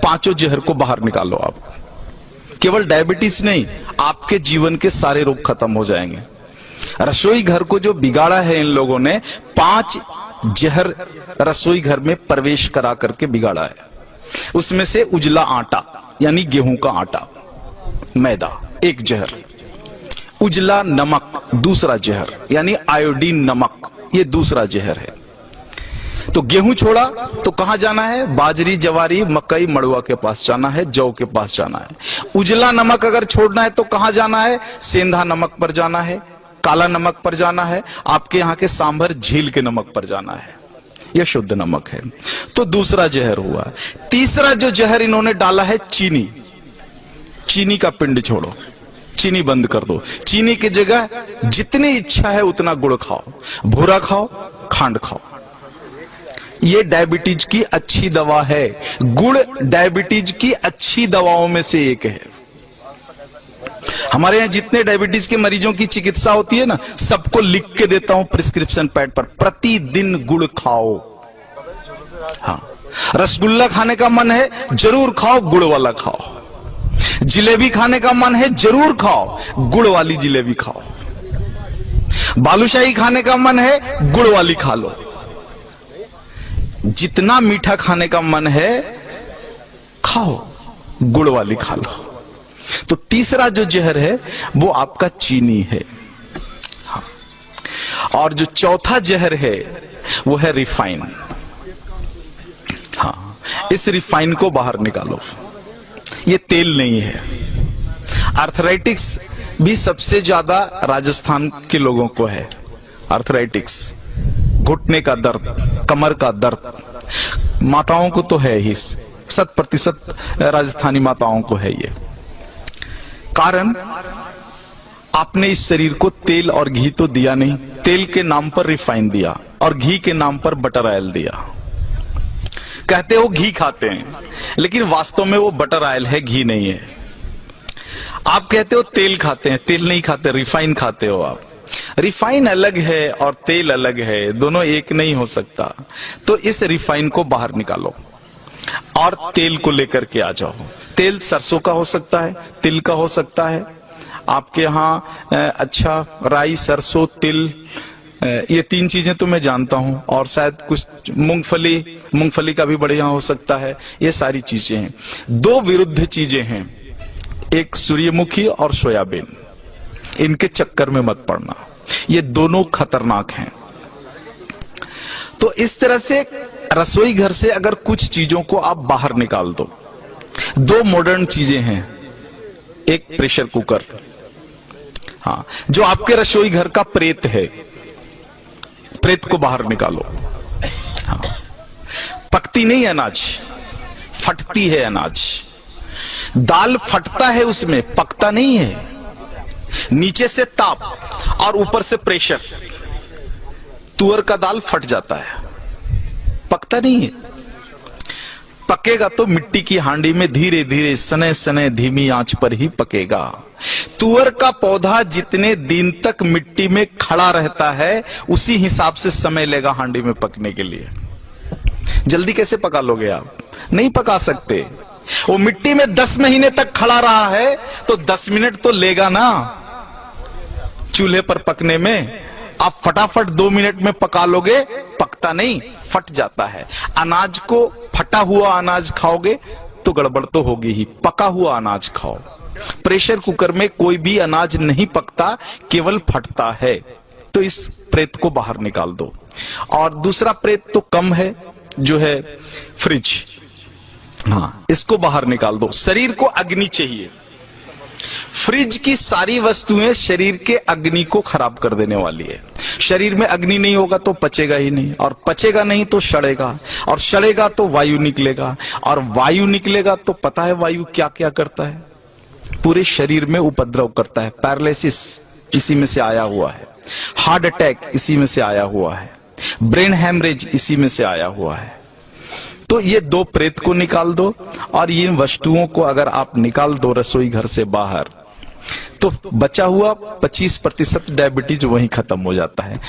पांचों जहर को बाहर निकालो आप। केवल डायबिटीज नहीं, आपके जीवन के सारे रोग खत्म हो जाएंगे। रसोई घर को जो बिगाड़ा है इन लोगों ने, 5 जहर रसोई घर में प्रवेश करा करके बिगाड़ा है। उसमें से उजला आटा यानी गेहूं का आटा, मैदा एक जहर, उजला नमक दूसरा जहर यानी आयोडीन नमक, ये दूसरा जहर है। तो गेहूं छोड़ा तो कहां जाना है? बाजरी, जवारी, मकई, मड़ुआ के पास जाना है, जौ के पास जाना है। उजला नमक अगर छोड़ना है तो कहां जाना है? सेंधा नमक पर जाना है, काला नमक पर जाना है, आपके यहां के सांभर झील के नमक पर जाना है। यह शुद्ध नमक है। तो दूसरा जहर हुआ। तीसरा जो जहर इन्होंने डाला है चीनी। चीनी का पिंड छोड़ो, चीनी बंद कर दो। चीनी की जगह जितनी इच्छा है उतना गुड़ खाओ, भूरा खाओ, खांड खाओ। ये डायबिटीज की अच्छी दवा है। गुड़ डायबिटीज की अच्छी दवाओं में से एक है। हमारे यहां जितने डायबिटीज के मरीजों की चिकित्सा होती है ना, सबको लिख के देता हूं प्रिस्क्रिप्शन पैड पर, प्रतिदिन गुड़ खाओ। हाँ, रसगुल्ला खाने का मन है जरूर खाओ, गुड़ वाला खाओ। जिलेबी खाने का मन है जरूर खाओ, गुड़ वाली जिलेबी खाओ। बालूशाही खाने का मन है, गुड़ वाली खा लो। जितना मीठा खाने का मन है खाओ, गुड़ वाली खा लो। तो तीसरा जो जहर है वो आपका चीनी है। हाँ। और जो चौथा जहर है वो है रिफाइन। हाँ, इस रिफाइन को बाहर निकालो। ये तेल नहीं है। आर्थराइटिक्स भी सबसे ज्यादा राजस्थान के लोगों को है। आर्थराइटिक्स, घुटने का दर्द, कमर का दर्द, माताओं को तो है ही, 100% राजस्थानी माताओं को है ये। कारण आपने इस शरीर को तेल और घी तो दिया नहीं, तेल के नाम पर रिफाइन दिया और घी के नाम पर बटर ऑयल दिया। कहते हो घी खाते हैं, लेकिन वास्तव में वो बटर ऑयल है, घी नहीं है। आप कहते हो तेल खाते हैं, तेल नहीं खाते, रिफाइन खाते हो आप। रिफाइन अलग है और तेल अलग है, दोनों एक नहीं हो सकता। तो इस रिफाइन को बाहर निकालो और तेल को लेकर के आ जाओ। तेल सरसों का हो सकता है, तिल का हो सकता है, आपके यहाँ अच्छा राई, सरसों, तिल, ये 3 चीजें तो मैं जानता हूं, और शायद कुछ मूंगफली का भी बढ़िया हो सकता है। ये सारी चीजें हैं। 2 विरुद्ध चीजें हैं, एक सूर्यमुखी और सोयाबीन। इनके चक्कर में मत पड़ना, ये दोनों खतरनाक हैं। तो इस तरह से रसोई घर से अगर कुछ चीजों को आप बाहर निकाल दो। 2 मॉडर्न चीजें हैं, एक प्रेशर कुकर, हाँ, जो आपके रसोई घर का प्रेत है, प्रेत को बाहर निकालो। हाँ, पकती नहीं अनाज, फटती है अनाज। दाल फटता है उसमें, पकता नहीं है। नीचे से ताप और ऊपर से प्रेशर, तुअर का दाल फट जाता है, पकता नहीं है। पकेगा तो मिट्टी की हांडी में धीरे धीरे, सने सने, धीमी आंच पर ही पकेगा। तुअर का पौधा जितने दिन तक मिट्टी में खड़ा रहता है, उसी हिसाब से समय लेगा हांडी में पकने के लिए। जल्दी कैसे पका लोगे आप? नहीं पका सकते। वो मिट्टी में 10 महीने तक खड़ा रहा है तो 10 मिनट तो लेगा ना चूल्हे पर पकने में। आप फटाफट 2 मिनट में पका लोगे, पकता नहीं, फट जाता है। अनाज को, फटा हुआ अनाज खाओगे तो गड़बड़ तो होगी ही, पका हुआ अनाज खाओ। प्रेशर कुकर में कोई भी अनाज नहीं पकता, केवल फटता है। तो इस प्रेत को बाहर निकाल दो। और दूसरा प्रेत तो कम है, जो है फ्रिज, हाँ, इसको बाहर निकाल दो। शरीर को अग्नि चाहिए। फ्रिज की सारी वस्तुएं शरीर के अग्नि को खराब कर देने वाली है। शरीर में अग्नि नहीं होगा तो पचेगा ही नहीं, और पचेगा नहीं तो सड़ेगा, और सड़ेगा तो वायु निकलेगा, और वायु निकलेगा तो पता है वायु क्या क्या करता है? पूरे शरीर में उपद्रव करता है। पैरालिसिस इसी में से आया हुआ है, हार्ट अटैक इसी में से आया हुआ है, ब्रेन हैमरेज इसी में से आया हुआ है। तो ये 2 प्रेत को निकाल दो, और इन वस्तुओं को अगर आप निकाल दो रसोई घर से बाहर, तो बचा हुआ 25% डायबिटीज वहीं खत्म हो जाता है।